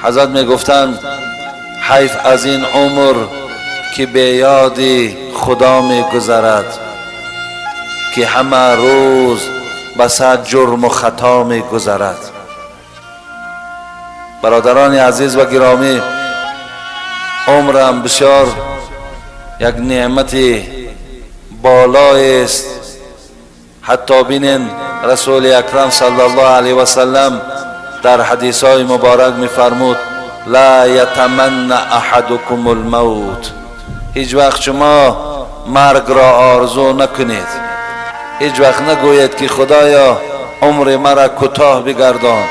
حضرت میگفتند حیف از این عمر که به یاد خدا میگذرد، که همه روز به صد جرم و خطا میگذرد. برادران عزیز و گرامی، عمرم بسیار یک نعمت بالایی است. حتی بینین رسول اکرم صلی الله علیه و سلم در حدیث های مبارک میفرمود لا یتمنى احدکم الموت، هیچ وقت شما مرگ را آرزو نکنید. هیچ وقت نگویید که خدایا عمر مرا کوتاه بگردان،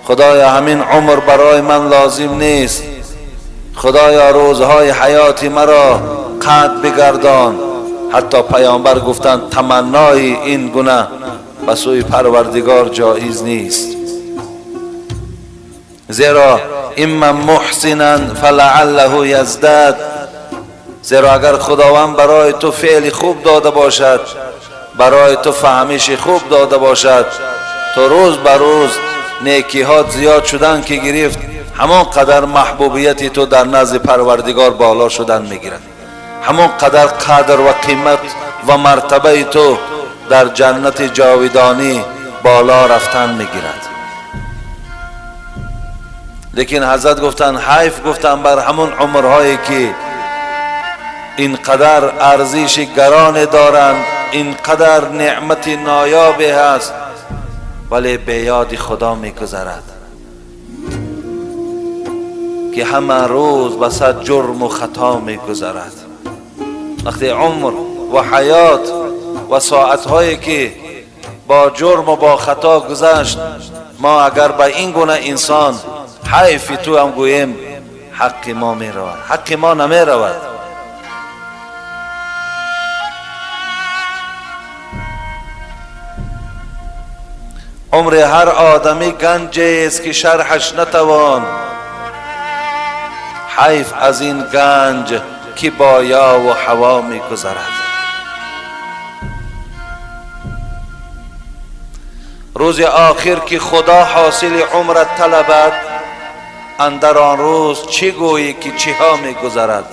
خدایا همین عمر برای من لازم نیست، خدایا روزهای حیاتی مرا قطع بگردان. حتی پیامبر گفتند تمنای این گونه به سوی پروردگار جایز نیست. زیرا اما محسنا فلعله یزداد، زیرا اگر خداوند برای تو فعل خوب داده باشد، برای تو فهمش خوب داده باشد، تو روز بر روز نیکی ها زیاد شدن که گرفت، همون قدر محبوبیت تو در نزد پروردگار بالا شدن میگیرد، همون قدر قدر و قیمت و مرتبه تو در جنت جاودانی بالا رفتن میگیرد. لیکن حضرت گفتن حیف گفتن بر همون عمرهایی که اینقدر ارزش گران دارند، اینقدر نعمت نایابی هست، ولی به یاد خدا میگذرد، که همه روز به صد جرم و خطا میگذرد. وقتی عمر و حیات و ساعتهایی که با جرم و با خطا گذشت، ما اگر به این گونه انسان حیف تو هم گوییم، حق ما می رود، حق ما نمی رود. عمر هر آدمی گنجی است که شرحش نتوان، حیف از این گنج که با یا و هوا می گذرد. روز آخر که خدا حاصل عمرت طلبد، اندر آن روز چی گویی که چی ها می گذرد؟